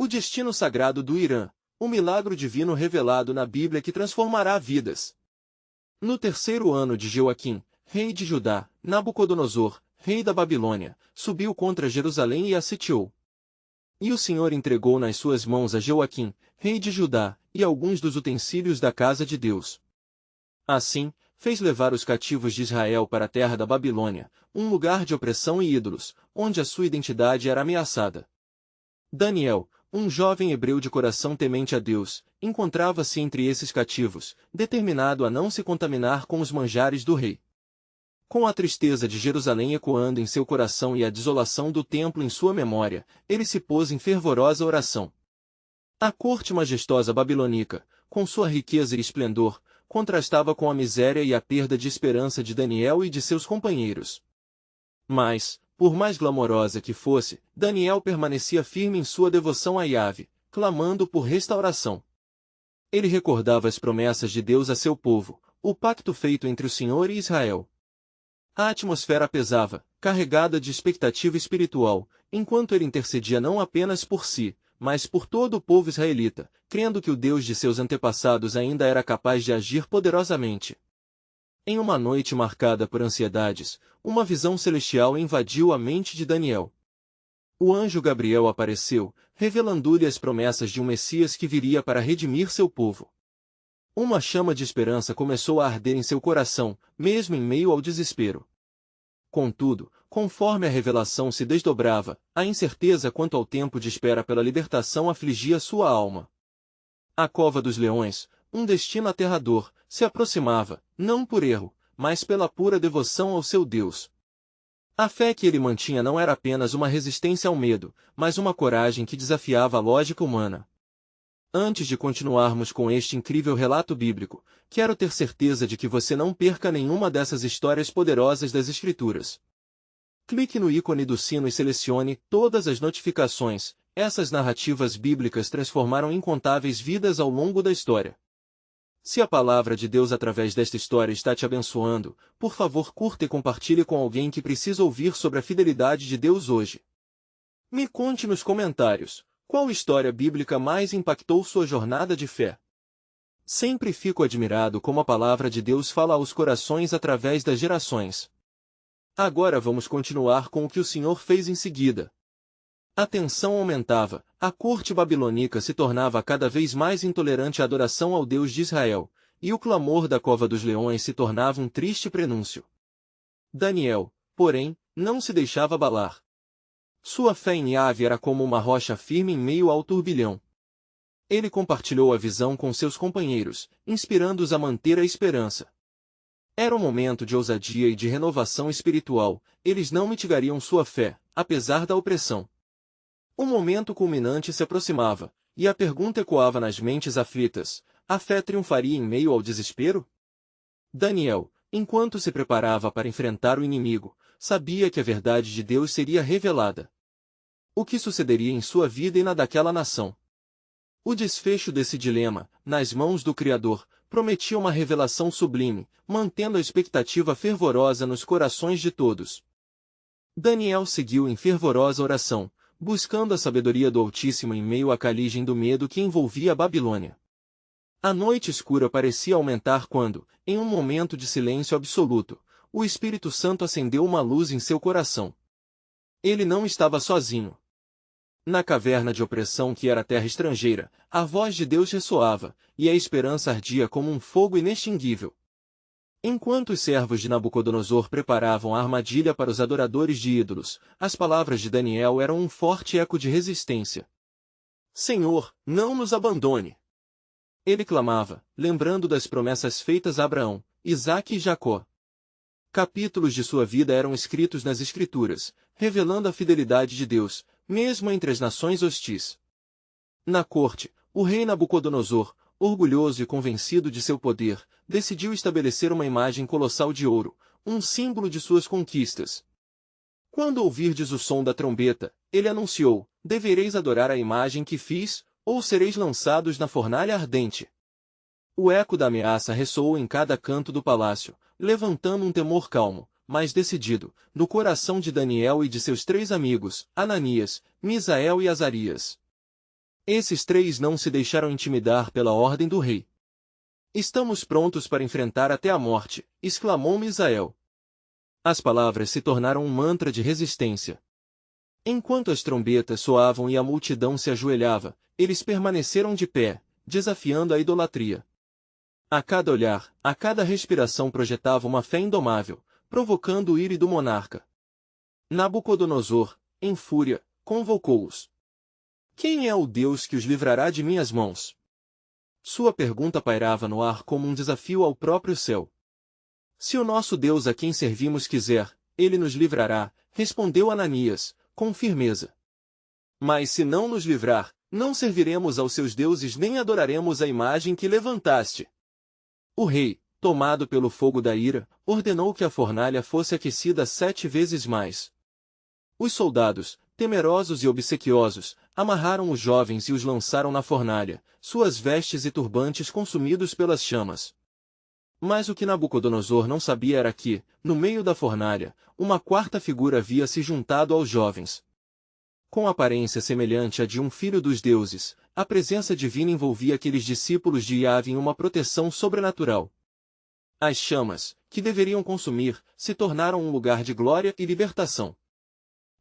O destino sagrado do Irã, o milagre divino revelado na Bíblia que transformará vidas. No terceiro ano de Joaquim, rei de Judá, Nabucodonosor, rei da Babilônia, subiu contra Jerusalém e a sitiou. E o Senhor entregou nas suas mãos a Joaquim, rei de Judá, e alguns dos utensílios da casa de Deus. Assim, fez levar os cativos de Israel para a terra da Babilônia, um lugar de opressão e ídolos, onde a sua identidade era ameaçada. Daniel, um jovem hebreu de coração temente a Deus, encontrava-se entre esses cativos, determinado a não se contaminar com os manjares do rei. Com a tristeza de Jerusalém ecoando em seu coração e a desolação do templo em sua memória, ele se pôs em fervorosa oração. A corte majestosa babilônica, com sua riqueza e esplendor, contrastava com a miséria e a perda de esperança de Daniel e de seus companheiros. Mas, por mais glamourosa que fosse, Daniel permanecia firme em sua devoção a Yahvé, clamando por restauração. Ele recordava as promessas de Deus a seu povo, o pacto feito entre o Senhor e Israel. A atmosfera pesava, carregada de expectativa espiritual, enquanto ele intercedia não apenas por si, mas por todo o povo israelita, crendo que o Deus de seus antepassados ainda era capaz de agir poderosamente. Em uma noite marcada por ansiedades, uma visão celestial invadiu a mente de Daniel. O anjo Gabriel apareceu, revelando-lhe as promessas de um Messias que viria para redimir seu povo. Uma chama de esperança começou a arder em seu coração, mesmo em meio ao desespero. Contudo, conforme a revelação se desdobrava, a incerteza quanto ao tempo de espera pela libertação afligia sua alma. A cova dos leões, um destino aterrador, se aproximava, não por erro, mas pela pura devoção ao seu Deus. A fé que ele mantinha não era apenas uma resistência ao medo, mas uma coragem que desafiava a lógica humana. Antes de continuarmos com este incrível relato bíblico, quero ter certeza de que você não perca nenhuma dessas histórias poderosas das Escrituras. Clique no ícone do sino e selecione todas as notificações. Essas narrativas bíblicas transformaram incontáveis vidas ao longo da história. Se a palavra de Deus através desta história está te abençoando, por favor curta e compartilhe com alguém que precisa ouvir sobre a fidelidade de Deus hoje. Me conte nos comentários. Qual história bíblica mais impactou sua jornada de fé? Sempre fico admirado como a palavra de Deus fala aos corações através das gerações. Agora vamos continuar com o que o Senhor fez em seguida. A tensão aumentava, a corte babilônica se tornava cada vez mais intolerante à adoração ao Deus de Israel, e o clamor da cova dos leões se tornava um triste prenúncio. Daniel, porém, não se deixava abalar. Sua fé em Yahvé era como uma rocha firme em meio ao turbilhão. Ele compartilhou a visão com seus companheiros, inspirando-os a manter a esperança. Era um momento de ousadia e de renovação espiritual, eles não mitigariam sua fé, apesar da opressão. O momento culminante se aproximava, e a pergunta ecoava nas mentes aflitas: a fé triunfaria em meio ao desespero? Daniel, enquanto se preparava para enfrentar o inimigo, sabia que a verdade de Deus seria revelada. O que sucederia em sua vida e na daquela nação? O desfecho desse dilema, nas mãos do Criador, prometia uma revelação sublime, mantendo a expectativa fervorosa nos corações de todos. Daniel seguiu em fervorosa oração, buscando a sabedoria do Altíssimo em meio à caligem do medo que envolvia a Babilônia. A noite escura parecia aumentar quando, em um momento de silêncio absoluto, o Espírito Santo acendeu uma luz em seu coração. Ele não estava sozinho. Na caverna de opressão que era a terra estrangeira, a voz de Deus ressoava, e a esperança ardia como um fogo inextinguível. Enquanto os servos de Nabucodonosor preparavam a armadilha para os adoradores de ídolos, as palavras de Daniel eram um forte eco de resistência. Senhor, não nos abandone! Ele clamava, lembrando das promessas feitas a Abraão, Isaque e Jacó. Capítulos de sua vida eram escritos nas Escrituras, revelando a fidelidade de Deus, mesmo entre as nações hostis. Na corte, o rei Nabucodonosor, orgulhoso e convencido de seu poder, decidiu estabelecer uma imagem colossal de ouro, um símbolo de suas conquistas. Quando ouvirdes o som da trombeta, ele anunciou: devereis adorar a imagem que fiz, ou sereis lançados na fornalha ardente. O eco da ameaça ressoou em cada canto do palácio, levantando um temor calmo, mas decidido, no coração de Daniel e de seus 3 amigos, Ananias, Misael e Azarias. Esses três não se deixaram intimidar pela ordem do rei. Estamos prontos para enfrentar até a morte, exclamou Misael. As palavras se tornaram um mantra de resistência. Enquanto as trombetas soavam e a multidão se ajoelhava, eles permaneceram de pé, desafiando a idolatria. A cada olhar, a cada respiração projetava uma fé indomável, provocando o íris do monarca. Nabucodonosor, em fúria, convocou-os. Quem é o Deus que os livrará de minhas mãos? Sua pergunta pairava no ar como um desafio ao próprio céu. Se o nosso Deus a quem servimos quiser, ele nos livrará, respondeu Ananias, com firmeza. Mas se não nos livrar, não serviremos aos seus deuses nem adoraremos a imagem que levantaste. O rei, tomado pelo fogo da ira, ordenou que a fornalha fosse aquecida 7 vezes mais. Os soldados, temerosos e obsequiosos, amarraram os jovens e os lançaram na fornalha, suas vestes e turbantes consumidos pelas chamas. Mas o que Nabucodonosor não sabia era que, no meio da fornalha, uma quarta figura havia se juntado aos jovens. Com aparência semelhante à de um filho dos deuses, a presença divina envolvia aqueles discípulos de Yahvé em uma proteção sobrenatural. As chamas, que deveriam consumir, se tornaram um lugar de glória e libertação.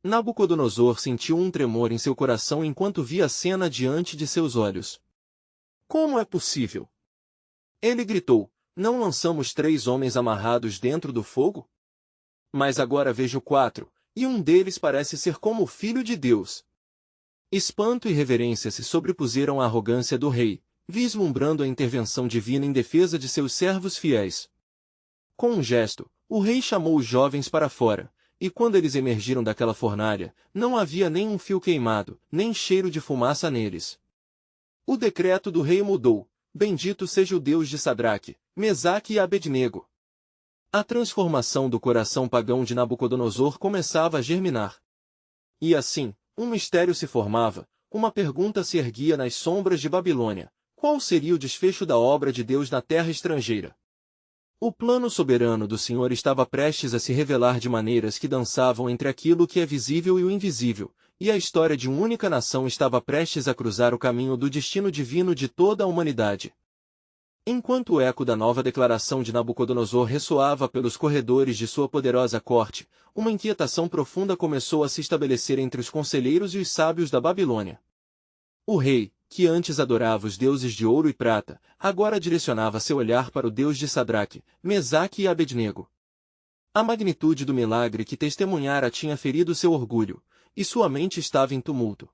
Nabucodonosor sentiu um tremor em seu coração enquanto via a cena diante de seus olhos. Como é possível? Ele gritou, não lançamos 3 homens amarrados dentro do fogo? Mas agora vejo 4, e um deles parece ser como o Filho de Deus. Espanto e reverência se sobrepuseram à arrogância do rei, vislumbrando a intervenção divina em defesa de seus servos fiéis. Com um gesto, o rei chamou os jovens para fora, e quando eles emergiram daquela fornalha, não havia nem um fio queimado, nem cheiro de fumaça neles. O decreto do rei mudou, bendito seja o Deus de Sadraque, Mesaque e Abednego. A transformação do coração pagão de Nabucodonosor começava a germinar. E assim, um mistério se formava, uma pergunta se erguia nas sombras de Babilônia: qual seria o desfecho da obra de Deus na terra estrangeira? O plano soberano do Senhor estava prestes a se revelar de maneiras que dançavam entre aquilo que é visível e o invisível, e a história de uma única nação estava prestes a cruzar o caminho do destino divino de toda a humanidade. Enquanto o eco da nova declaração de Nabucodonosor ressoava pelos corredores de sua poderosa corte, uma inquietação profunda começou a se estabelecer entre os conselheiros e os sábios da Babilônia. O rei, que antes adorava os deuses de ouro e prata, agora direcionava seu olhar para o Deus de Sadraque, Mesaque e Abednego. A magnitude do milagre que testemunhara tinha ferido seu orgulho, e sua mente estava em tumulto.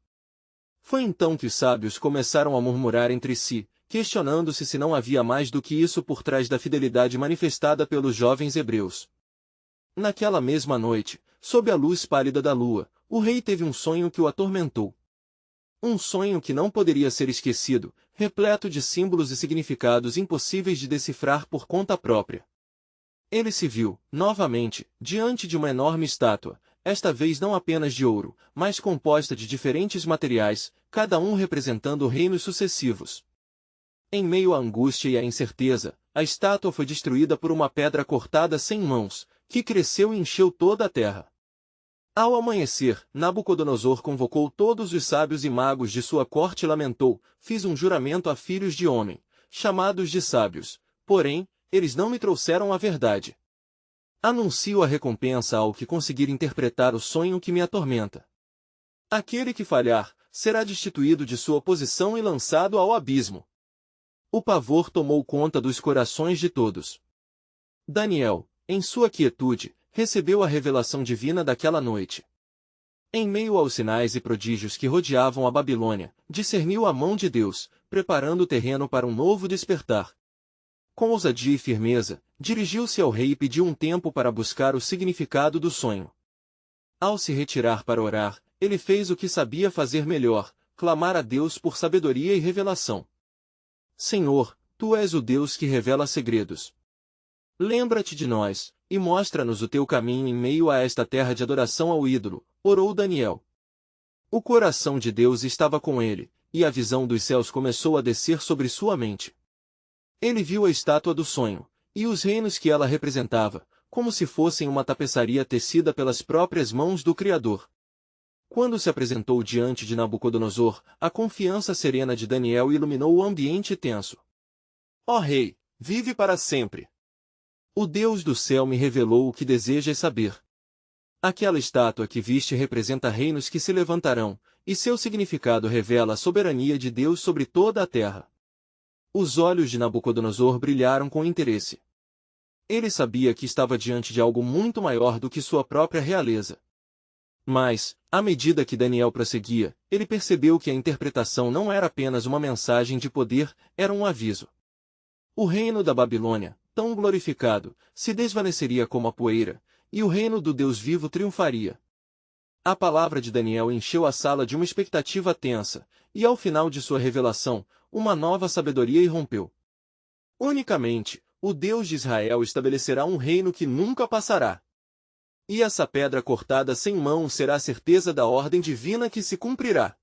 Foi então que os sábios começaram a murmurar entre si, questionando-se se não havia mais do que isso por trás da fidelidade manifestada pelos jovens hebreus. Naquela mesma noite, sob a luz pálida da lua, o rei teve um sonho que o atormentou. Um sonho que não poderia ser esquecido, repleto de símbolos e significados impossíveis de decifrar por conta própria. Ele se viu, novamente, diante de uma enorme estátua, esta vez não apenas de ouro, mas composta de diferentes materiais, cada um representando reinos sucessivos. Em meio à angústia e à incerteza, a estátua foi destruída por uma pedra cortada sem mãos, que cresceu e encheu toda a terra. Ao amanhecer, Nabucodonosor convocou todos os sábios e magos de sua corte e lamentou: fiz um juramento a filhos de homem, chamados de sábios, porém, eles não me trouxeram a verdade. Anuncio a recompensa ao que conseguir interpretar o sonho que me atormenta. Aquele que falhar, será destituído de sua posição e lançado ao abismo. O pavor tomou conta dos corações de todos. Daniel, em sua quietude, recebeu a revelação divina daquela noite. Em meio aos sinais e prodígios que rodeavam a Babilônia, discerniu a mão de Deus, preparando o terreno para um novo despertar. Com ousadia e firmeza, dirigiu-se ao rei e pediu um tempo para buscar o significado do sonho. Ao se retirar para orar, ele fez o que sabia fazer melhor, clamar a Deus por sabedoria e revelação. Senhor, Tu és o Deus que revela segredos. Lembra-te de nós, e mostra-nos o Teu caminho em meio a esta terra de adoração ao ídolo, orou Daniel. O coração de Deus estava com ele, e a visão dos céus começou a descer sobre sua mente. Ele viu a estátua do sonho, e os reinos que ela representava, como se fossem uma tapeçaria tecida pelas próprias mãos do Criador. Quando se apresentou diante de Nabucodonosor, a confiança serena de Daniel iluminou o ambiente tenso. Ó rei, vive para sempre! O Deus do céu me revelou o que desejas saber. Aquela estátua que viste representa reinos que se levantarão, e seu significado revela a soberania de Deus sobre toda a terra. Os olhos de Nabucodonosor brilharam com interesse. Ele sabia que estava diante de algo muito maior do que sua própria realeza. Mas, à medida que Daniel prosseguia, ele percebeu que a interpretação não era apenas uma mensagem de poder, era um aviso. O reino da Babilônia, tão glorificado, se desvaneceria como a poeira, e o reino do Deus vivo triunfaria. A palavra de Daniel encheu a sala de uma expectativa tensa, e ao final de sua revelação, uma nova sabedoria irrompeu. Unicamente, o Deus de Israel estabelecerá um reino que nunca passará. E essa pedra cortada sem mão será a certeza da ordem divina que se cumprirá.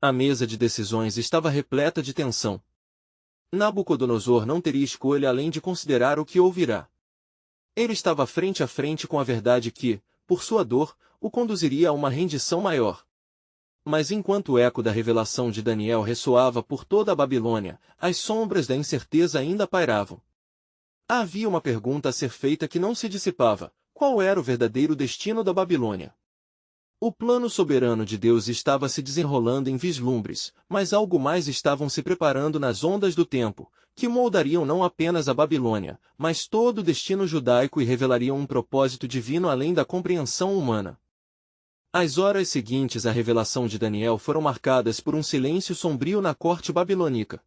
A mesa de decisões estava repleta de tensão. Nabucodonosor não teria escolha além de considerar o que ouvirá. Ele estava frente a frente com a verdade que, por sua dor, o conduziria a uma rendição maior. Mas enquanto o eco da revelação de Daniel ressoava por toda a Babilônia, as sombras da incerteza ainda pairavam. Havia uma pergunta a ser feita que não se dissipava: qual era o verdadeiro destino da Babilônia? O plano soberano de Deus estava se desenrolando em vislumbres, mas algo mais estavam se preparando nas ondas do tempo, que moldariam não apenas a Babilônia, mas todo o destino judaico e revelariam um propósito divino além da compreensão humana. As horas seguintes à revelação de Daniel foram marcadas por um silêncio sombrio na corte babilônica.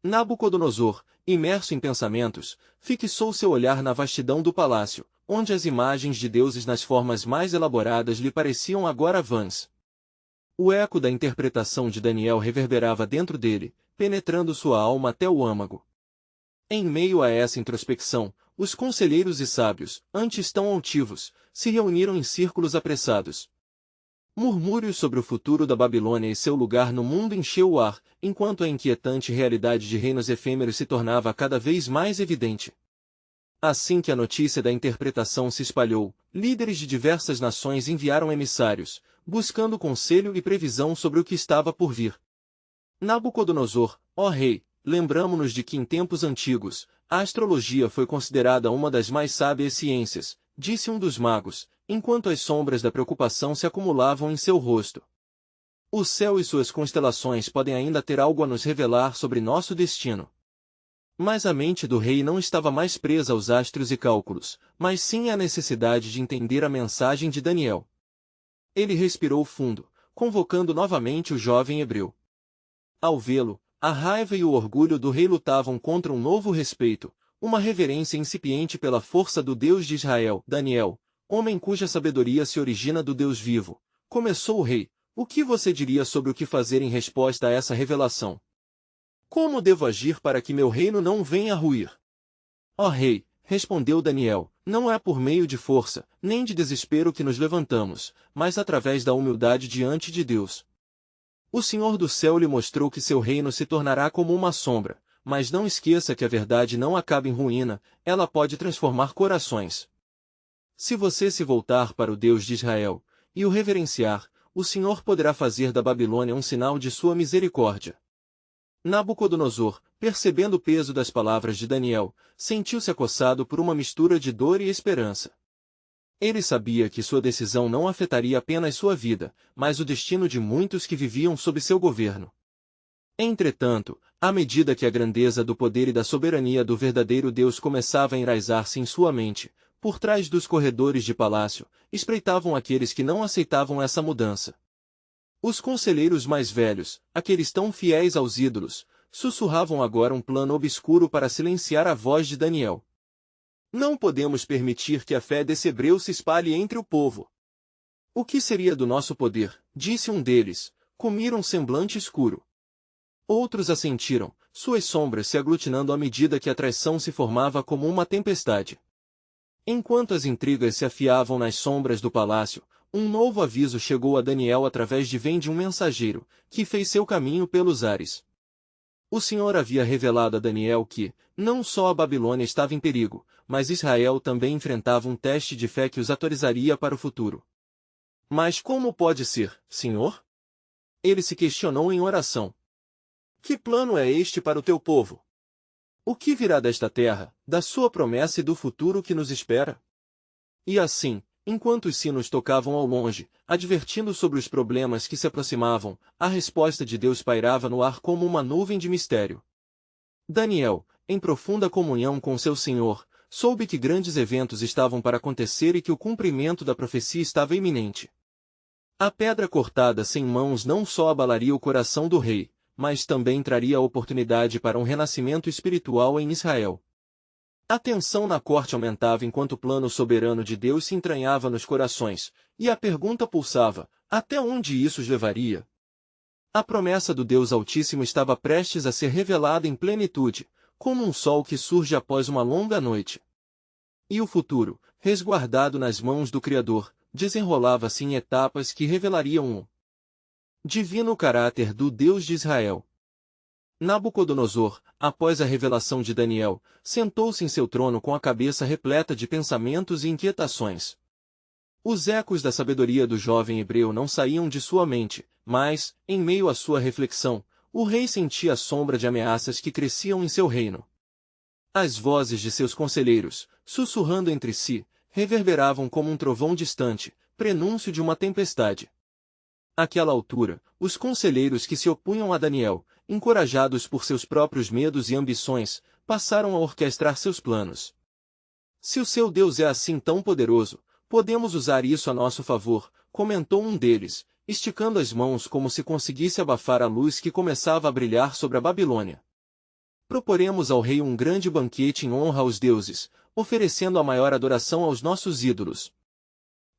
Nabucodonosor, imerso em pensamentos, fixou seu olhar na vastidão do palácio, onde as imagens de deuses nas formas mais elaboradas lhe pareciam agora vãs. O eco da interpretação de Daniel reverberava dentro dele, penetrando sua alma até o âmago. Em meio a essa introspecção, os conselheiros e sábios, antes tão altivos, se reuniram em círculos apressados. Murmúrios sobre o futuro da Babilônia e seu lugar no mundo encheu o ar, enquanto a inquietante realidade de reinos efêmeros se tornava cada vez mais evidente. Assim que a notícia da interpretação se espalhou, líderes de diversas nações enviaram emissários, buscando conselho e previsão sobre o que estava por vir. Nabucodonosor, ó rei, lembramo-nos de que em tempos antigos, a astrologia foi considerada uma das mais sábias ciências, disse um dos magos, enquanto as sombras da preocupação se acumulavam em seu rosto. O céu e suas constelações podem ainda ter algo a nos revelar sobre nosso destino. Mas a mente do rei não estava mais presa aos astros e cálculos, mas sim à necessidade de entender a mensagem de Daniel. Ele respirou fundo, convocando novamente o jovem hebreu. Ao vê-lo, a raiva e o orgulho do rei lutavam contra um novo respeito, uma reverência incipiente pela força do Deus de Israel. Daniel, homem cuja sabedoria se origina do Deus vivo, começou o rei, o que você diria sobre o que fazer em resposta a essa revelação? Como devo agir para que meu reino não venha a ruir? Ó rei, respondeu Daniel, não é por meio de força, nem de desespero que nos levantamos, mas através da humildade diante de Deus. O Senhor do céu lhe mostrou que seu reino se tornará como uma sombra, mas não esqueça que a verdade não acaba em ruína, ela pode transformar corações. Se você se voltar para o Deus de Israel, e o reverenciar, o Senhor poderá fazer da Babilônia um sinal de sua misericórdia. Nabucodonosor, percebendo o peso das palavras de Daniel, sentiu-se acossado por uma mistura de dor e esperança. Ele sabia que sua decisão não afetaria apenas sua vida, mas o destino de muitos que viviam sob seu governo. Entretanto, à medida que a grandeza do poder e da soberania do verdadeiro Deus começava a enraizar-se em sua mente, por trás dos corredores de palácio, espreitavam aqueles que não aceitavam essa mudança. Os conselheiros mais velhos, aqueles tão fiéis aos ídolos, sussurravam agora um plano obscuro para silenciar a voz de Daniel. Não podemos permitir que a fé desse hebreu se espalhe entre o povo. O que seria do nosso poder? Disse um deles, com um semblante escuro. Outros assentiram, suas sombras se aglutinando à medida que a traição se formava como uma tempestade. Enquanto as intrigas se afiavam nas sombras do palácio, um novo aviso chegou a Daniel através de um mensageiro, que fez seu caminho pelos ares. O Senhor havia revelado a Daniel que, não só a Babilônia estava em perigo, mas Israel também enfrentava um teste de fé que os atualizaria para o futuro. Mas como pode ser, senhor? Ele se questionou em oração. Que plano é este para o teu povo? O que virá desta terra, da sua promessa e do futuro que nos espera? E assim, enquanto os sinos tocavam ao longe, advertindo sobre os problemas que se aproximavam, a resposta de Deus pairava no ar como uma nuvem de mistério. Daniel, em profunda comunhão com seu Senhor, soube que grandes eventos estavam para acontecer e que o cumprimento da profecia estava iminente. A pedra cortada sem mãos não só abalaria o coração do rei, mas também traria a oportunidade para um renascimento espiritual em Israel. A tensão na corte aumentava enquanto o plano soberano de Deus se entranhava nos corações, e a pergunta pulsava: até onde isso os levaria? A promessa do Deus Altíssimo estava prestes a ser revelada em plenitude, como um sol que surge após uma longa noite. E o futuro, resguardado nas mãos do Criador, desenrolava-se em etapas que revelariam o divino caráter do Deus de Israel. Nabucodonosor, após a revelação de Daniel, sentou-se em seu trono com a cabeça repleta de pensamentos e inquietações. Os ecos da sabedoria do jovem hebreu não saíam de sua mente, mas, em meio à sua reflexão, o rei sentia a sombra de ameaças que cresciam em seu reino. As vozes de seus conselheiros, sussurrando entre si, reverberavam como um trovão distante, prenúncio de uma tempestade. Àquela altura, os conselheiros que se opunham a Daniel, encorajados por seus próprios medos e ambições, passaram a orquestrar seus planos. Se o seu Deus é assim tão poderoso, podemos usar isso a nosso favor, comentou um deles, esticando as mãos como se conseguisse abafar a luz que começava a brilhar sobre a Babilônia. Proporemos ao rei um grande banquete em honra aos deuses, oferecendo a maior adoração aos nossos ídolos.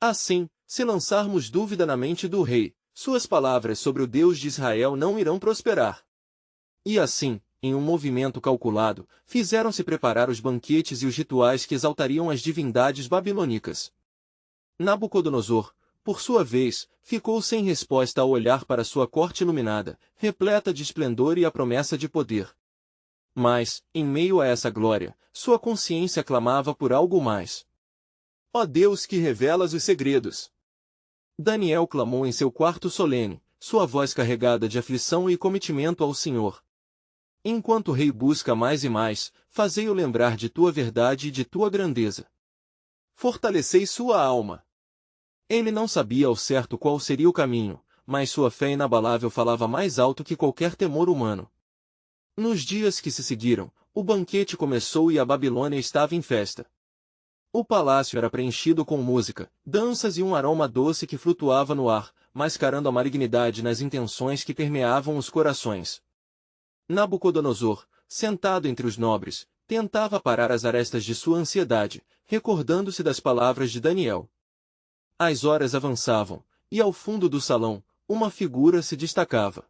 Assim, se lançarmos dúvida na mente do rei, suas palavras sobre o Deus de Israel não irão prosperar. E assim, em um movimento calculado, fizeram-se preparar os banquetes e os rituais que exaltariam as divindades babilônicas. Nabucodonosor, por sua vez, ficou sem resposta ao olhar para sua corte iluminada, repleta de esplendor e a promessa de poder. Mas, em meio a essa glória, sua consciência clamava por algo mais. Ó Deus que revelas os segredos! Daniel clamou em seu quarto solene, sua voz carregada de aflição e cometimento ao Senhor. Enquanto o rei busca mais e mais, fazei-o lembrar de tua verdade e de tua grandeza. Fortalecei sua alma. Ele não sabia ao certo qual seria o caminho, mas sua fé inabalável falava mais alto que qualquer temor humano. Nos dias que se seguiram, o banquete começou e a Babilônia estava em festa. O palácio era preenchido com música, danças e um aroma doce que flutuava no ar, mascarando a malignidade nas intenções que permeavam os corações. Nabucodonosor, sentado entre os nobres, tentava parar as arestas de sua ansiedade, recordando-se das palavras de Daniel. As horas avançavam, e ao fundo do salão, uma figura se destacava.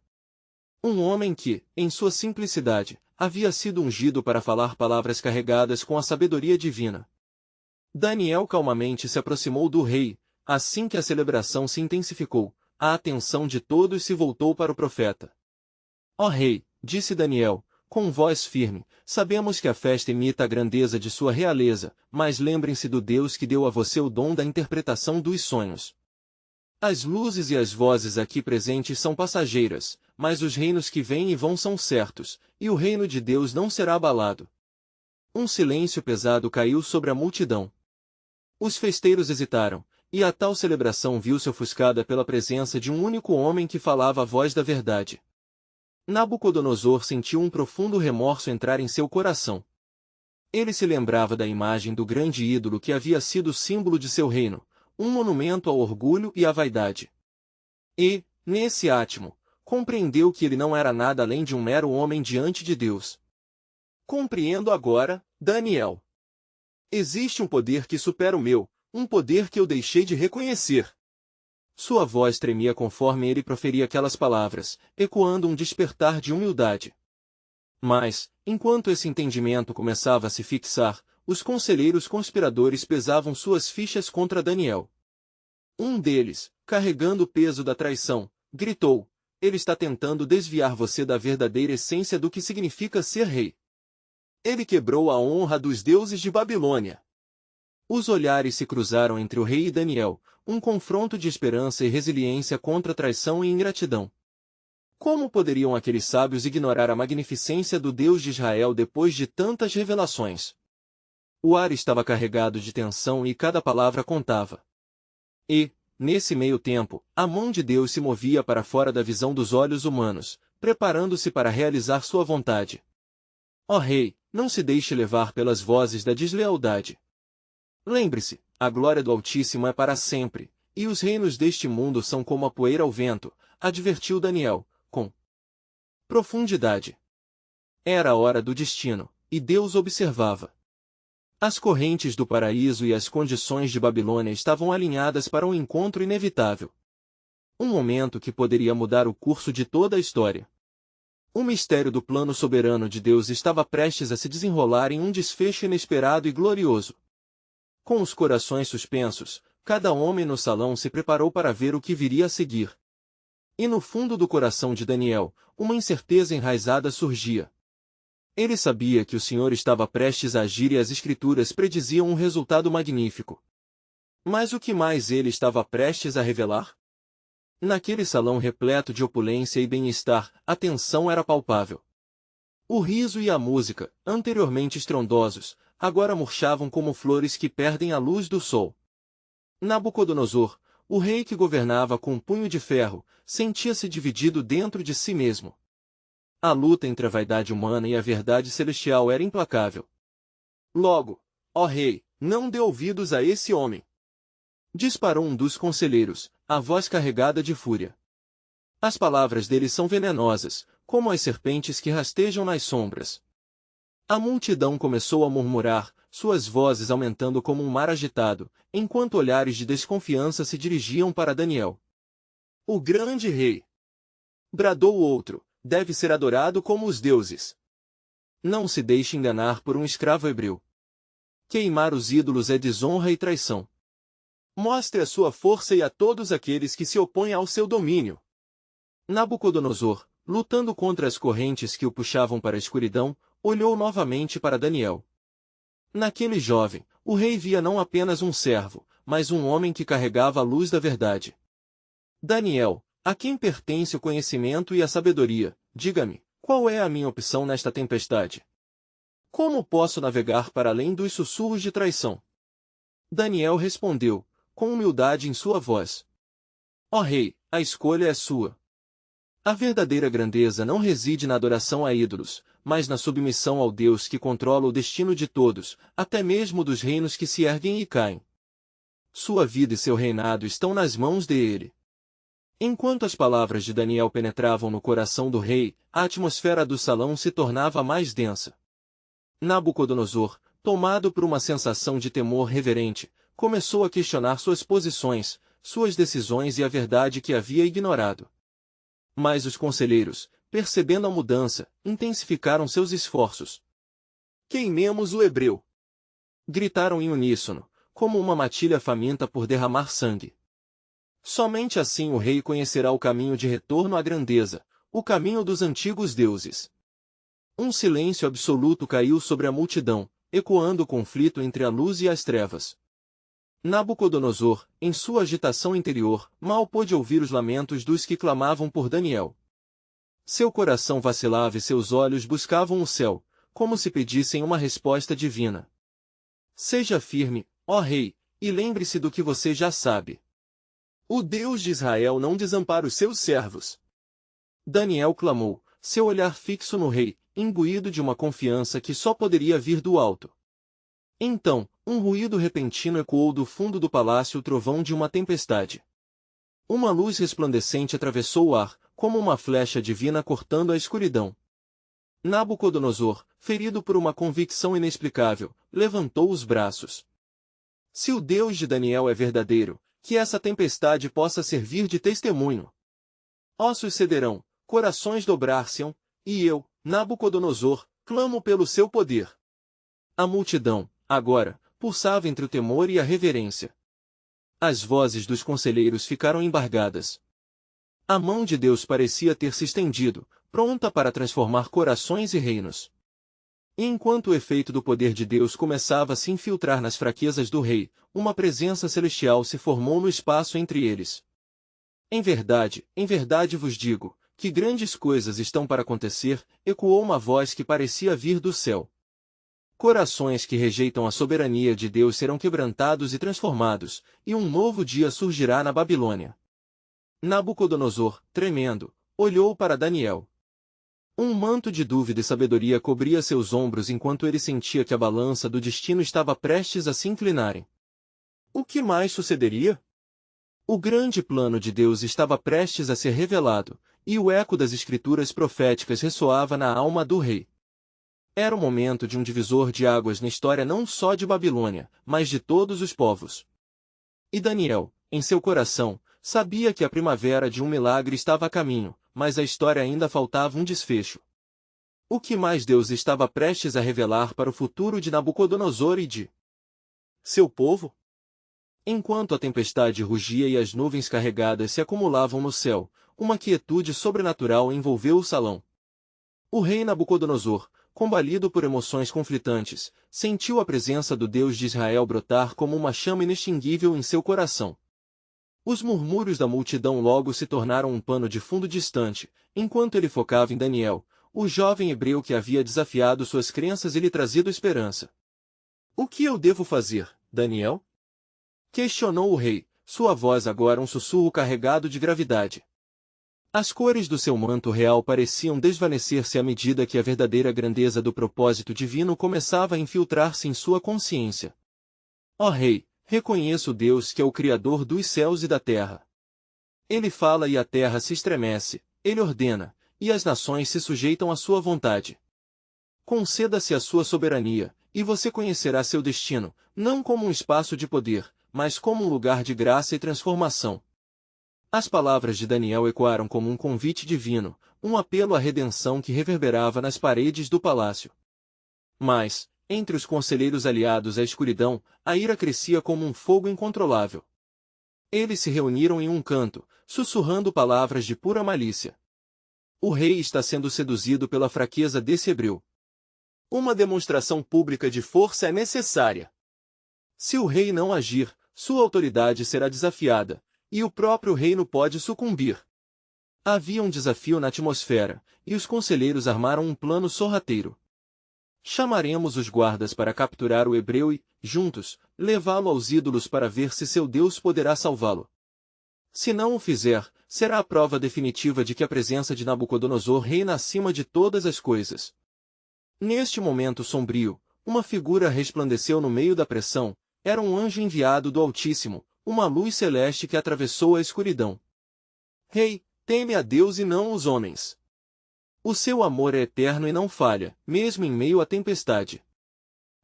Um homem que, em sua simplicidade, havia sido ungido para falar palavras carregadas com a sabedoria divina. Daniel calmamente se aproximou do rei. Assim que a celebração se intensificou, a atenção de todos se voltou para o profeta. Ó rei, disse Daniel, com voz firme, sabemos que a festa imita a grandeza de sua realeza, mas lembrem-se do Deus que deu a você o dom da interpretação dos sonhos. As luzes e as vozes aqui presentes são passageiras, mas os reinos que vêm e vão são certos, e o reino de Deus não será abalado. Um silêncio pesado caiu sobre a multidão. Os festeiros hesitaram, e a tal celebração viu-se ofuscada pela presença de um único homem que falava a voz da verdade. Nabucodonosor sentiu um profundo remorso entrar em seu coração. Ele se lembrava da imagem do grande ídolo que havia sido símbolo de seu reino, um monumento ao orgulho e à vaidade. E, nesse átimo, compreendeu que ele não era nada além de um mero homem diante de Deus. Compreendo agora, Daniel. Existe um poder que supera o meu, um poder que eu deixei de reconhecer. Sua voz tremia conforme ele proferia aquelas palavras, ecoando um despertar de humildade. Mas, enquanto esse entendimento começava a se fixar, os conselheiros conspiradores pesavam suas fichas contra Daniel. Um deles, carregando o peso da traição, gritou: ele está tentando desviar você da verdadeira essência do que significa ser rei. Ele quebrou a honra dos deuses de Babilônia. Os olhares se cruzaram entre o rei e Daniel, um confronto de esperança e resiliência contra traição e ingratidão. Como poderiam aqueles sábios ignorar a magnificência do Deus de Israel depois de tantas revelações? O ar estava carregado de tensão e cada palavra contava. E, nesse meio tempo, a mão de Deus se movia para fora da visão dos olhos humanos, preparando-se para realizar sua vontade. Ó rei, não se deixe levar pelas vozes da deslealdade. Lembre-se, a glória do Altíssimo é para sempre, e os reinos deste mundo são como a poeira ao vento, advertiu Daniel, com profundidade. Era a hora do destino, e Deus observava. As correntes do paraíso e as condições de Babilônia estavam alinhadas para um encontro inevitável. Um momento que poderia mudar o curso de toda a história. O mistério do plano soberano de Deus estava prestes a se desenrolar em um desfecho inesperado e glorioso. Com os corações suspensos, cada homem no salão se preparou para ver o que viria a seguir. E no fundo do coração de Daniel, uma incerteza enraizada surgia. Ele sabia que o Senhor estava prestes a agir e as Escrituras prediziam um resultado magnífico. Mas o que mais ele estava prestes a revelar? Naquele salão repleto de opulência e bem-estar, a tensão era palpável. O riso e a música, anteriormente estrondosos, agora murchavam como flores que perdem a luz do sol. Nabucodonosor, o rei que governava com um punho de ferro, sentia-se dividido dentro de si mesmo. A luta entre a vaidade humana e a verdade celestial era implacável. Logo, ó rei, não dê ouvidos a esse homem. Disparou um dos conselheiros, a voz carregada de fúria. As palavras dele são venenosas, como as serpentes que rastejam nas sombras. A multidão começou a murmurar, suas vozes aumentando como um mar agitado, enquanto olhares de desconfiança se dirigiam para Daniel. O grande rei! Bradou o outro. Deve ser adorado como os deuses. Não se deixe enganar por um escravo hebreu. Queimar os ídolos é desonra e traição. Mostre a sua força e a todos aqueles que se opõem ao seu domínio. Nabucodonosor, lutando contra as correntes que o puxavam para a escuridão, olhou novamente para Daniel. Naquele jovem, o rei via não apenas um servo, mas um homem que carregava a luz da verdade. Daniel, a quem pertence o conhecimento e a sabedoria, diga-me, qual é a minha opção nesta tempestade? Como posso navegar para além dos sussurros de traição? Daniel respondeu, com humildade em sua voz. Ó rei, a escolha é sua. A verdadeira grandeza não reside na adoração a ídolos, mas na submissão ao Deus que controla o destino de todos, até mesmo dos reinos que se erguem e caem. Sua vida e seu reinado estão nas mãos dele. Enquanto as palavras de Daniel penetravam no coração do rei, a atmosfera do salão se tornava mais densa. Nabucodonosor, tomado por uma sensação de temor reverente, começou a questionar suas posições, suas decisões e a verdade que havia ignorado. Mas os conselheiros, percebendo a mudança, intensificaram seus esforços. Queimemos o hebreu! Gritaram em uníssono, como uma matilha faminta por derramar sangue. Somente assim o rei conhecerá o caminho de retorno à grandeza, o caminho dos antigos deuses. Um silêncio absoluto caiu sobre a multidão, ecoando o conflito entre a luz e as trevas. Nabucodonosor, em sua agitação interior, mal pôde ouvir os lamentos dos que clamavam por Daniel. Seu coração vacilava e seus olhos buscavam o céu, como se pedissem uma resposta divina. Seja firme, ó rei, e lembre-se do que você já sabe. O Deus de Israel não desampara os seus servos. Daniel clamou, seu olhar fixo no rei, imbuído de uma confiança que só poderia vir do alto. Então, um ruído repentino ecoou do fundo do palácio o trovão de uma tempestade. Uma luz resplandecente atravessou o ar, como uma flecha divina cortando a escuridão. Nabucodonosor, ferido por uma convicção inexplicável, levantou os braços. Se o Deus de Daniel é verdadeiro, que essa tempestade possa servir de testemunho. Ossos cederão, corações dobrar-se-ão, e eu, Nabucodonosor, clamo pelo seu poder. A multidão, agora, pulsava entre o temor e a reverência. As vozes dos conselheiros ficaram embargadas. A mão de Deus parecia ter se estendido, pronta para transformar corações e reinos. E enquanto o efeito do poder de Deus começava a se infiltrar nas fraquezas do rei, uma presença celestial se formou no espaço entre eles. Em verdade vos digo, que grandes coisas estão para acontecer, ecoou uma voz que parecia vir do céu. Corações que rejeitam a soberania de Deus serão quebrantados e transformados, e um novo dia surgirá na Babilônia. Nabucodonosor, tremendo, olhou para Daniel. Um manto de dúvida e sabedoria cobria seus ombros enquanto ele sentia que a balança do destino estava prestes a se inclinarem. O que mais sucederia? O grande plano de Deus estava prestes a ser revelado, e o eco das escrituras proféticas ressoava na alma do rei. Era o momento de um divisor de águas na história não só de Babilônia, mas de todos os povos. E Daniel, em seu coração, sabia que a primavera de um milagre estava a caminho, mas a história ainda faltava um desfecho. O que mais Deus estava prestes a revelar para o futuro de Nabucodonosor e de seu povo? Enquanto a tempestade rugia e as nuvens carregadas se acumulavam no céu, uma quietude sobrenatural envolveu o salão. O rei Nabucodonosor, combalido por emoções conflitantes, sentiu a presença do Deus de Israel brotar como uma chama inextinguível em seu coração. Os murmúrios da multidão logo se tornaram um pano de fundo distante, enquanto ele focava em Daniel, o jovem hebreu que havia desafiado suas crenças e lhe trazido esperança. O que eu devo fazer, Daniel? Questionou o rei, sua voz agora um sussurro carregado de gravidade. As cores do seu manto real pareciam desvanecer-se à medida que a verdadeira grandeza do propósito divino começava a infiltrar-se em sua consciência. Ó rei, reconheço o Deus que é o Criador dos céus e da terra. Ele fala e a terra se estremece, ele ordena, e as nações se sujeitam à sua vontade. Conceda-se a sua soberania, e você conhecerá seu destino, não como um espaço de poder, mas como um lugar de graça e transformação. As palavras de Daniel ecoaram como um convite divino, um apelo à redenção que reverberava nas paredes do palácio. Mas, entre os conselheiros aliados à escuridão, a ira crescia como um fogo incontrolável. Eles se reuniram em um canto, sussurrando palavras de pura malícia. O rei está sendo seduzido pela fraqueza desse hebreu. Uma demonstração pública de força é necessária. Se o rei não agir, sua autoridade será desafiada, e o próprio reino pode sucumbir. Havia um desafio na atmosfera, e os conselheiros armaram um plano sorrateiro. Chamaremos os guardas para capturar o hebreu e, juntos, levá-lo aos ídolos para ver se seu Deus poderá salvá-lo. Se não o fizer, será a prova definitiva de que a presença de Nabucodonosor reina acima de todas as coisas. Neste momento sombrio, uma figura resplandeceu no meio da pressão. Era um anjo enviado do Altíssimo, uma luz celeste que atravessou a escuridão. Rei, teme a Deus e não os homens. O seu amor é eterno e não falha, mesmo em meio à tempestade.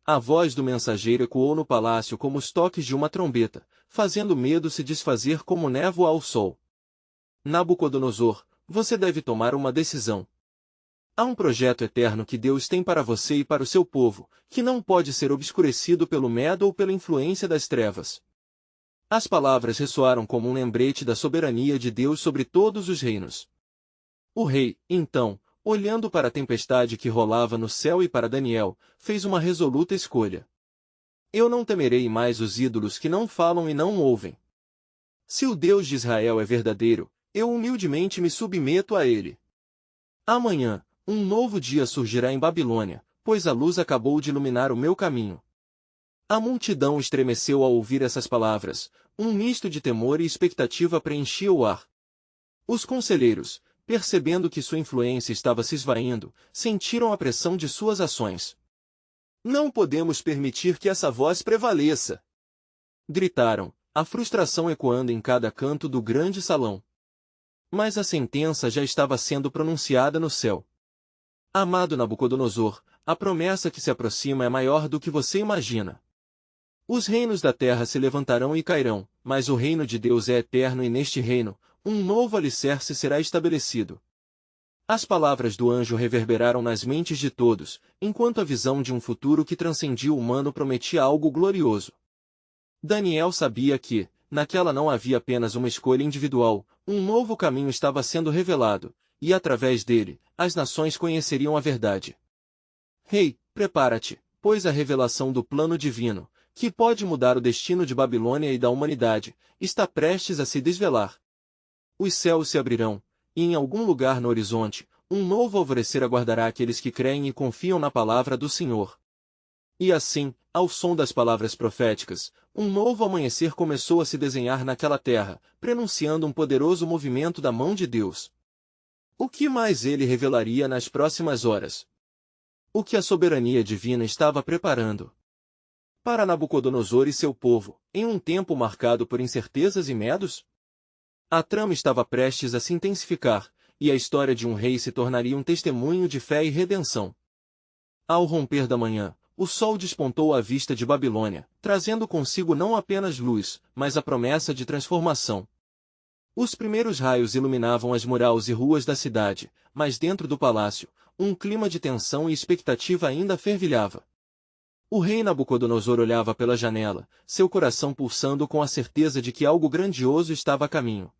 A voz do mensageiro ecoou no palácio como os toques de uma trombeta, fazendo o medo se desfazer como névoa ao sol. Nabucodonosor, você deve tomar uma decisão. Há um projeto eterno que Deus tem para você e para o seu povo, que não pode ser obscurecido pelo medo ou pela influência das trevas. As palavras ressoaram como um lembrete da soberania de Deus sobre todos os reinos. O rei, então, olhando para a tempestade que rolava no céu e para Daniel, fez uma resoluta escolha. Eu não temerei mais os ídolos que não falam e não ouvem. Se o Deus de Israel é verdadeiro, eu humildemente me submeto a ele. Amanhã, um novo dia surgirá em Babilônia, pois a luz acabou de iluminar o meu caminho. A multidão estremeceu ao ouvir essas palavras, um misto de temor e expectativa preenchia o ar. Os conselheiros, percebendo que sua influência estava se esvaindo, sentiram a pressão de suas ações. Não podemos permitir que essa voz prevaleça! Gritaram, a frustração ecoando em cada canto do grande salão. Mas a sentença já estava sendo pronunciada no céu. Amado Nabucodonosor, a promessa que se aproxima é maior do que você imagina. Os reinos da terra se levantarão e cairão, mas o reino de Deus é eterno e neste reino, um novo alicerce será estabelecido. As palavras do anjo reverberaram nas mentes de todos, enquanto a visão de um futuro que transcendia o humano prometia algo glorioso. Daniel sabia que, naquela não havia apenas uma escolha individual, um novo caminho estava sendo revelado, e através dele, as nações conheceriam a verdade. Rei, Prepara-te, pois a revelação do plano divino, que pode mudar o destino de Babilônia e da humanidade, está prestes a se desvelar. Os céus se abrirão, e em algum lugar no horizonte, um novo alvorecer aguardará aqueles que creem e confiam na palavra do Senhor. E assim, ao som das palavras proféticas, um novo amanhecer começou a se desenhar naquela terra, prenunciando um poderoso movimento da mão de Deus. O que mais ele revelaria nas próximas horas? O que a soberania divina estava preparando para Nabucodonosor e seu povo, em um tempo marcado por incertezas e medos? A trama estava prestes a se intensificar, e a história de um rei se tornaria um testemunho de fé e redenção. Ao romper da manhã, o sol despontou à vista de Babilônia, trazendo consigo não apenas luz, mas a promessa de transformação. Os primeiros raios iluminavam as muralhas e ruas da cidade, mas dentro do palácio, um clima de tensão e expectativa ainda fervilhava. O rei Nabucodonosor olhava pela janela, seu coração pulsando com a certeza de que algo grandioso estava a caminho.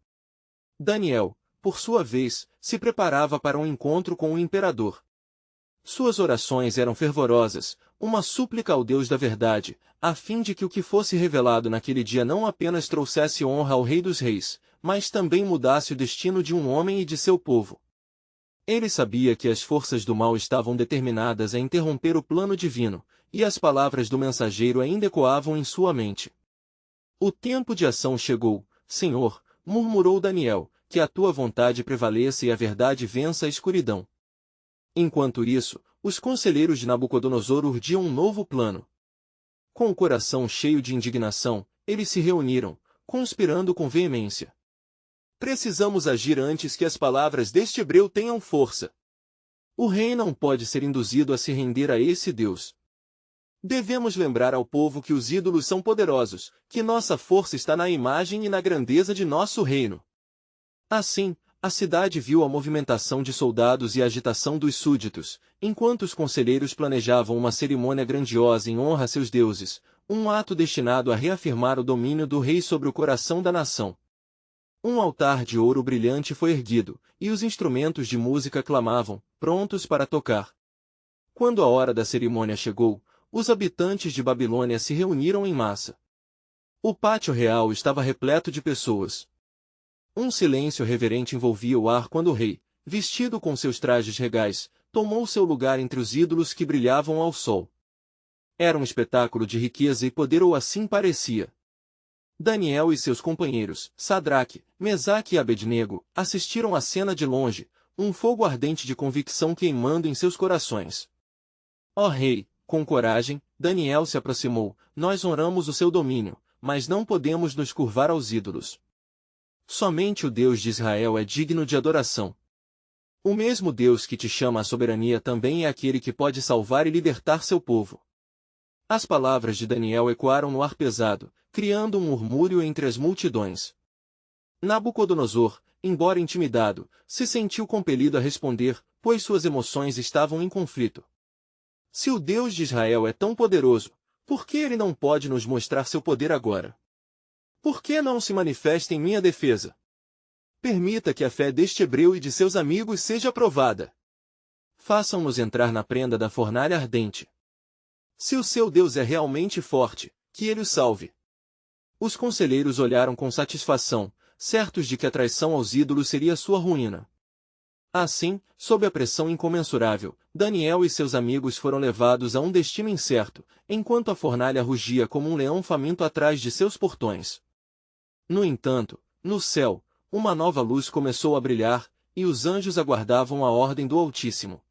Daniel, por sua vez, se preparava para um encontro com o imperador. Suas orações eram fervorosas, uma súplica ao Deus da verdade, a fim de que o que fosse revelado naquele dia não apenas trouxesse honra ao Rei dos Reis, mas também mudasse o destino de um homem e de seu povo. Ele sabia que as forças do mal estavam determinadas a interromper o plano divino, e as palavras do mensageiro ainda ecoavam em sua mente. O tempo de ação chegou, Senhor, murmurou Daniel, que a tua vontade prevaleça e a verdade vença a escuridão. Enquanto isso, os conselheiros de Nabucodonosor urdiam um novo plano. Com o coração cheio de indignação, eles se reuniram, conspirando com veemência. Precisamos agir antes que as palavras deste hebreu tenham força. O rei não pode ser induzido a se render a esse Deus. Devemos lembrar ao povo que os ídolos são poderosos, que nossa força está na imagem e na grandeza de nosso reino. Assim, a cidade viu a movimentação de soldados e a agitação dos súditos, enquanto os conselheiros planejavam uma cerimônia grandiosa em honra a seus deuses, um ato destinado a reafirmar o domínio do rei sobre o coração da nação. Um altar de ouro brilhante foi erguido, e os instrumentos de música clamavam, prontos para tocar. Quando a hora da cerimônia chegou, os habitantes de Babilônia se reuniram em massa. O pátio real estava repleto de pessoas. Um silêncio reverente envolvia o ar quando o rei, vestido com seus trajes regais, tomou seu lugar entre os ídolos que brilhavam ao sol. Era um espetáculo de riqueza e poder, ou assim parecia. Daniel e seus companheiros, Sadraque, Mesaque e Abednego, assistiram à cena de longe, um fogo ardente de convicção queimando em seus corações. Ó rei, com coragem, Daniel se aproximou, nós honramos o seu domínio, mas não podemos nos curvar aos ídolos. Somente o Deus de Israel é digno de adoração. O mesmo Deus que te chama à soberania também é aquele que pode salvar e libertar seu povo. As palavras de Daniel ecoaram no ar pesado, criando um murmúrio entre as multidões. Nabucodonosor, embora intimidado, se sentiu compelido a responder, pois suas emoções estavam em conflito. Se o Deus de Israel é tão poderoso, por que ele não pode nos mostrar seu poder agora? Por que não se manifesta em minha defesa? Permita que a fé deste hebreu e de seus amigos seja provada. Façam-nos entrar na prenda da fornalha ardente. Se o seu Deus é realmente forte, que ele o salve. Os conselheiros olharam com satisfação, certos de que a traição aos ídolos seria sua ruína. Assim, sob a pressão incomensurável, Daniel e seus amigos foram levados a um destino incerto, enquanto a fornalha rugia como um leão faminto atrás de seus portões. No entanto, no céu, uma nova luz começou a brilhar, e os anjos aguardavam a ordem do Altíssimo.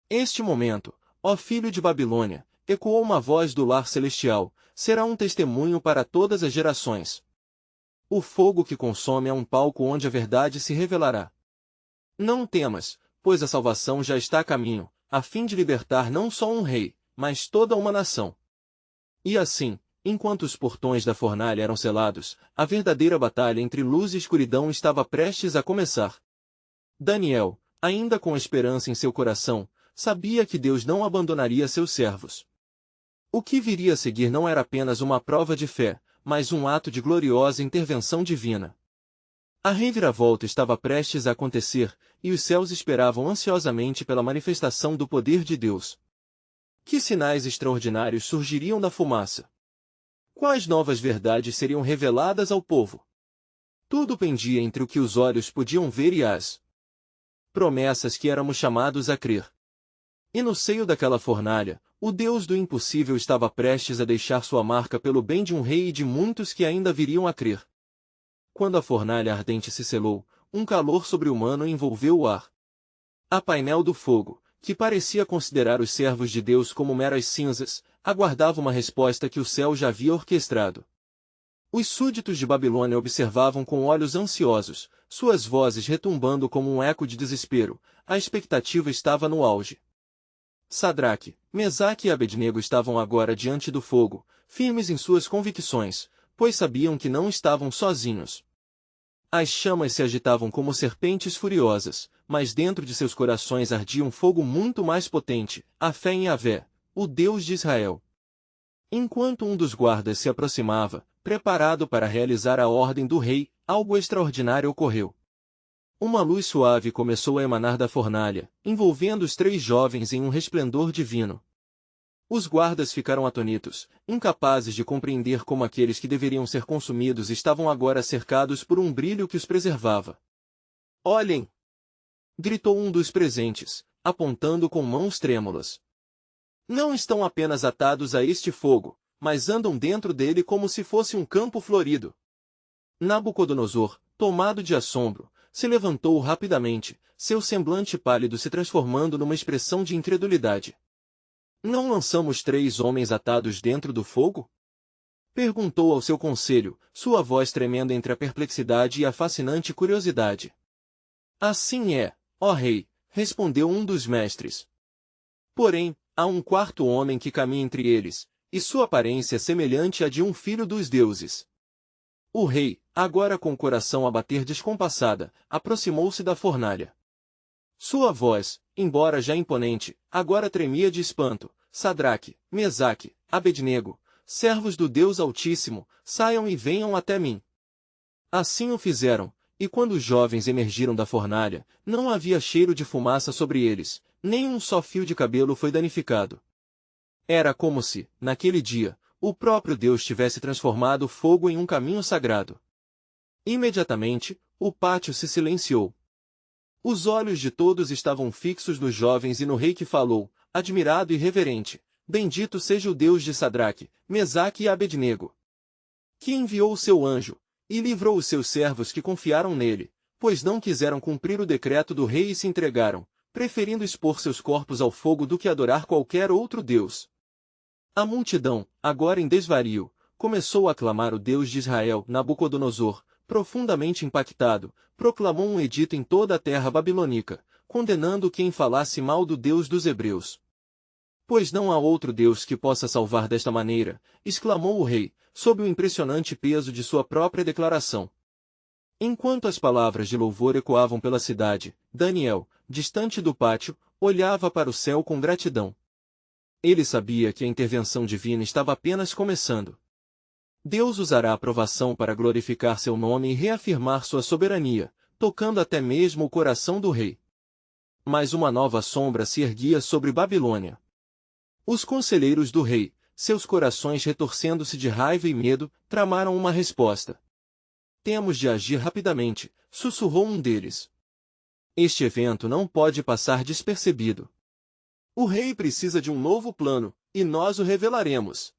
Este momento, ó filho de Babilônia, ecoou uma voz do lar celestial, será um testemunho para todas as gerações. O fogo que consome é um palco onde a verdade se revelará. Não temas, pois a salvação já está a caminho, a fim de libertar não só um rei, mas toda uma nação. E assim, enquanto os portões da fornalha eram selados, a verdadeira batalha entre luz e escuridão estava prestes a começar. Daniel, ainda com esperança em seu coração, sabia que Deus não abandonaria seus servos. O que viria a seguir não era apenas uma prova de fé, mas um ato de gloriosa intervenção divina. A reviravolta estava prestes a acontecer, e os céus esperavam ansiosamente pela manifestação do poder de Deus. Que sinais extraordinários surgiriam da fumaça? Quais novas verdades seriam reveladas ao povo? Tudo pendia entre o que os olhos podiam ver e as promessas que éramos chamados a crer. E no seio daquela fornalha, o Deus do impossível estava prestes a deixar sua marca pelo bem de um rei e de muitos que ainda viriam a crer. Quando a fornalha ardente se selou, um calor sobre-humano envolveu o ar. A painel do fogo, que parecia considerar os servos de Deus como meras cinzas, aguardava uma resposta que o céu já havia orquestrado. Os súditos de Babilônia observavam com olhos ansiosos, suas vozes retumbando como um eco de desespero. A expectativa estava no auge. Sadraque, Mesaque e Abednego estavam agora diante do fogo, firmes em suas convicções, pois sabiam que não estavam sozinhos. As chamas se agitavam como serpentes furiosas, mas dentro de seus corações ardia um fogo muito mais potente, a fé em Yahvé, o Deus de Israel. Enquanto um dos guardas se aproximava, preparado para realizar a ordem do rei, algo extraordinário ocorreu. Uma luz suave começou a emanar da fornalha, envolvendo os 3 jovens em um resplendor divino. Os guardas ficaram atônitos, incapazes de compreender como aqueles que deveriam ser consumidos estavam agora cercados por um brilho que os preservava. "Olhem!" gritou um dos presentes, apontando com mãos trêmulas. "Não estão apenas atados a este fogo, mas andam dentro dele como se fosse um campo florido." Nabucodonosor, tomado de assombro, se levantou rapidamente, seu semblante pálido se transformando numa expressão de incredulidade. "Não lançamos 3 homens atados dentro do fogo?" perguntou ao seu conselho, sua voz tremendo entre a perplexidade e a fascinante curiosidade. "Assim é, ó rei", respondeu um dos mestres. "Porém, há um 4º homem que caminha entre eles, e sua aparência é semelhante à de um filho dos deuses." O rei, agora com o coração a bater descompassada, aproximou-se da fornalha. Sua voz, embora já imponente, agora tremia de espanto. "Sadraque, Mesaque, Abednego, servos do Deus Altíssimo, saiam e venham até mim." Assim o fizeram, e quando os jovens emergiram da fornalha, não havia cheiro de fumaça sobre eles, nem um só fio de cabelo foi danificado. Era como se, naquele dia, o próprio Deus tivesse transformado o fogo em um caminho sagrado. Imediatamente, o pátio se silenciou. Os olhos de todos estavam fixos nos jovens e no rei que falou, admirado e reverente: "Bendito seja o Deus de Sadraque, Mesaque e Abednego, que enviou o seu anjo, e livrou os seus servos que confiaram nele, pois não quiseram cumprir o decreto do rei e se entregaram, preferindo expor seus corpos ao fogo do que adorar qualquer outro Deus." A multidão, agora em desvario, começou a aclamar o Deus de Israel. Nabucodonosor, profundamente impactado, proclamou um edito em toda a terra babilônica, condenando quem falasse mal do Deus dos hebreus. "Pois não há outro Deus que possa salvar desta maneira", exclamou o rei, sob o impressionante peso de sua própria declaração. Enquanto as palavras de louvor ecoavam pela cidade, Daniel, distante do pátio, olhava para o céu com gratidão. Ele sabia que a intervenção divina estava apenas começando. Deus usará a provação para glorificar seu nome e reafirmar sua soberania, tocando até mesmo o coração do rei. Mas uma nova sombra se erguia sobre Babilônia. Os conselheiros do rei, seus corações retorcendo-se de raiva e medo, tramaram uma resposta. "Temos de agir rapidamente", sussurrou um deles. "Este evento não pode passar despercebido. O rei precisa de um novo plano, e nós o revelaremos."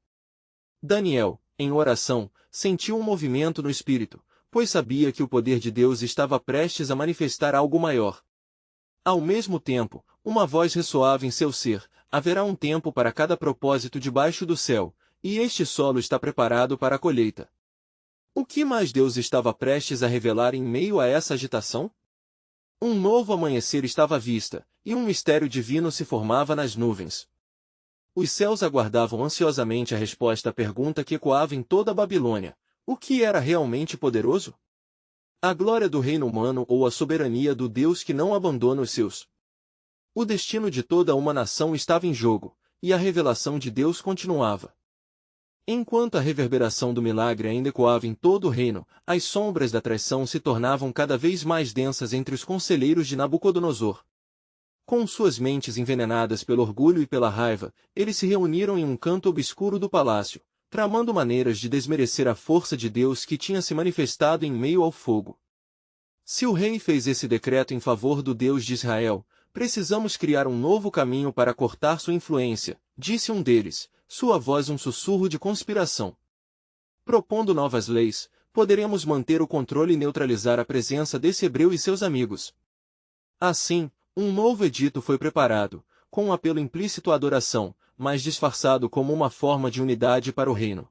Daniel, em oração, sentiu um movimento no espírito, pois sabia que o poder de Deus estava prestes a manifestar algo maior. Ao mesmo tempo, uma voz ressoava em seu ser: "Haverá um tempo para cada propósito debaixo do céu, e este solo está preparado para a colheita." O que mais Deus estava prestes a revelar em meio a essa agitação? Um novo amanhecer estava à vista, e um mistério divino se formava nas nuvens. Os céus aguardavam ansiosamente a resposta à pergunta que ecoava em toda a Babilônia: o que era realmente poderoso? A glória do reino humano ou a soberania do Deus que não abandona os seus? O destino de toda uma nação estava em jogo, e a revelação de Deus continuava. Enquanto a reverberação do milagre ainda ecoava em todo o reino, as sombras da traição se tornavam cada vez mais densas entre os conselheiros de Nabucodonosor. Com suas mentes envenenadas pelo orgulho e pela raiva, eles se reuniram em um canto obscuro do palácio, tramando maneiras de desmerecer a força de Deus que tinha se manifestado em meio ao fogo. Se o rei fez esse decreto em favor do Deus de Israel, precisamos criar um novo caminho para cortar sua influência, disse um deles, sua voz um sussurro de conspiração. Propondo novas leis, poderemos manter o controle e neutralizar a presença desse hebreu e seus amigos. Assim, um novo edito foi preparado, com um apelo implícito à adoração, mas disfarçado como uma forma de unidade para o reino.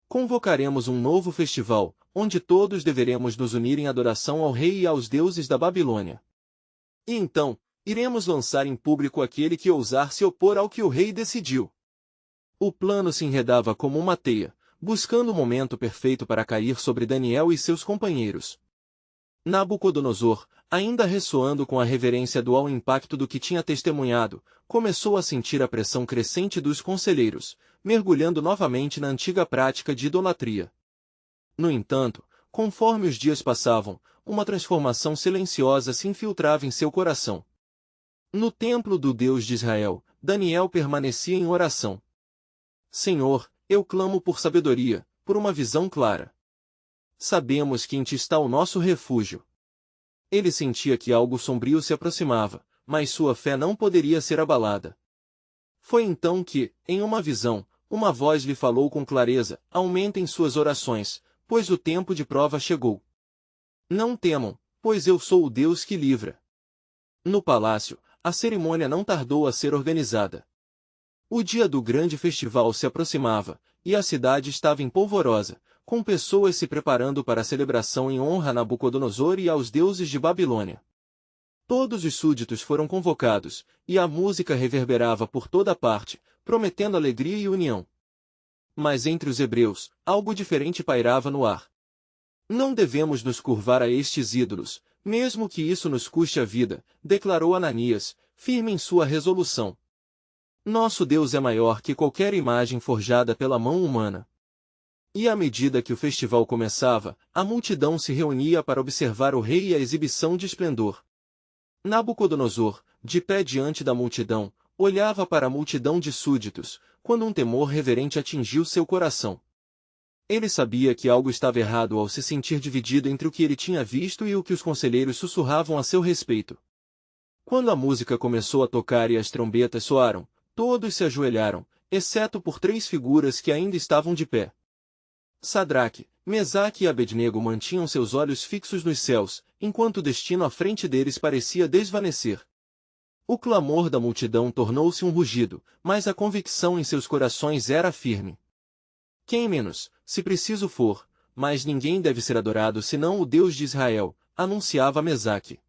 Convocaremos um novo festival, onde todos deveremos nos unir em adoração ao rei e aos deuses da Babilônia. E então, iremos lançar em público aquele que ousar se opor ao que o rei decidiu. O plano se enredava como uma teia, buscando o momento perfeito para cair sobre Daniel e seus companheiros. Nabucodonosor, ainda ressoando com a reverência do ao impacto do que tinha testemunhado, começou a sentir a pressão crescente dos conselheiros, mergulhando novamente na antiga prática de idolatria. No entanto, conforme os dias passavam, uma transformação silenciosa se infiltrava em seu coração. No templo do Deus de Israel, Daniel permanecia em oração. Senhor, eu clamo por sabedoria, por uma visão clara. Sabemos que em ti está o nosso refúgio. Ele sentia que algo sombrio se aproximava, mas sua fé não poderia ser abalada. Foi então que, em uma visão, uma voz lhe falou com clareza: aumentem suas orações, pois o tempo de prova chegou. Não temam, pois eu sou o Deus que livra. No palácio, a cerimônia não tardou a ser organizada. O dia do grande festival se aproximava, e a cidade estava em polvorosa, com pessoas se preparando para a celebração em honra a Nabucodonosor e aos deuses de Babilônia. Todos os súditos foram convocados, e a música reverberava por toda parte, prometendo alegria e união. Mas entre os hebreus, algo diferente pairava no ar. Não devemos nos curvar a estes ídolos, mesmo que isso nos custe a vida, declarou Ananias, firme em sua resolução. Nosso Deus é maior que qualquer imagem forjada pela mão humana. E à medida que o festival começava, a multidão se reunia para observar o rei e a exibição de esplendor. Nabucodonosor, de pé diante da multidão, olhava para a multidão de súditos, quando um temor reverente atingiu seu coração. Ele sabia que algo estava errado ao se sentir dividido entre o que ele tinha visto e o que os conselheiros sussurravam a seu respeito. Quando a música começou a tocar e as trombetas soaram, todos se ajoelharam, exceto por 3 figuras que ainda estavam de pé. Sadraque, Mesaque e Abednego mantinham seus olhos fixos nos céus, enquanto o destino à frente deles parecia desvanecer. O clamor da multidão tornou-se um rugido, mas a convicção em seus corações era firme. Queimem-nos, se preciso for, mas ninguém deve ser adorado senão o Deus de Israel, anunciava Mesaque.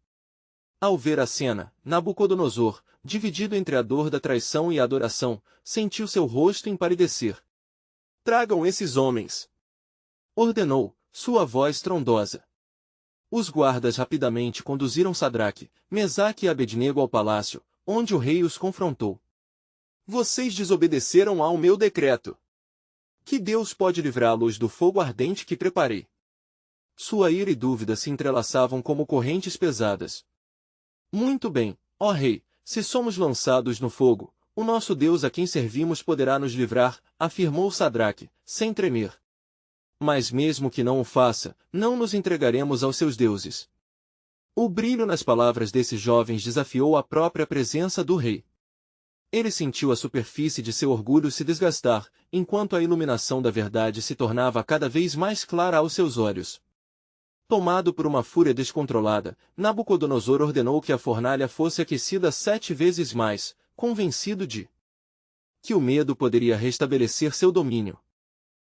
Ao ver a cena, Nabucodonosor, dividido entre a dor da traição e a adoração, sentiu seu rosto empalidecer. Tragam esses homens! Ordenou, sua voz trondosa. Os guardas rapidamente conduziram Sadraque, Mesaque e Abednego ao palácio, onde o rei os confrontou. Vocês desobedeceram ao meu decreto. Que Deus pode livrá-los do fogo ardente que preparei? Sua ira e dúvida se entrelaçavam como correntes pesadas. Muito bem, ó rei, se somos lançados no fogo, o nosso Deus a quem servimos poderá nos livrar, afirmou Sadraque, sem tremer. Mas mesmo que não o faça, não nos entregaremos aos seus deuses. O brilho nas palavras desses jovens desafiou a própria presença do rei. Ele sentiu a superfície de seu orgulho se desgastar, enquanto a iluminação da verdade se tornava cada vez mais clara aos seus olhos. Tomado por uma fúria descontrolada, Nabucodonosor ordenou que a fornalha fosse aquecida 7 vezes mais, convencido de que o medo poderia restabelecer seu domínio.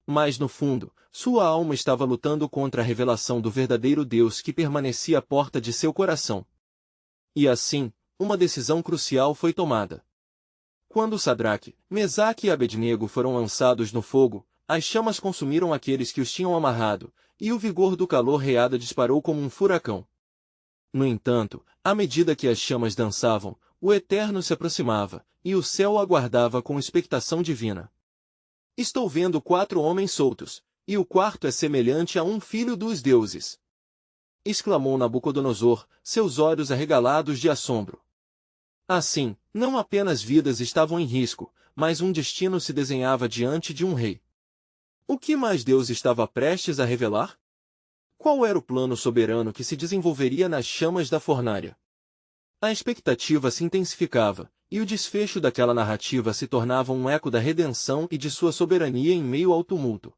Mas no fundo, sua alma estava lutando contra a revelação do verdadeiro Deus que permanecia à porta de seu coração. E assim, uma decisão crucial foi tomada. Quando Sadraque, Mesaque e Abednego foram lançados no fogo, as chamas consumiram aqueles que os tinham amarrado, e o vigor do calor reada disparou como um furacão. No entanto, à medida que as chamas dançavam, o Eterno se aproximava, e o céu aguardava com expectação divina. Estou vendo 4 homens soltos, e o quarto é semelhante a um filho dos deuses! Exclamou Nabucodonosor, seus olhos arregalados de assombro. Assim, não apenas vidas estavam em risco, mas um destino se desenhava diante de um rei. O que mais Deus estava prestes a revelar? Qual era o plano soberano que se desenvolveria nas chamas da fornalha? A expectativa se intensificava, e o desfecho daquela narrativa se tornava um eco da redenção e de sua soberania em meio ao tumulto.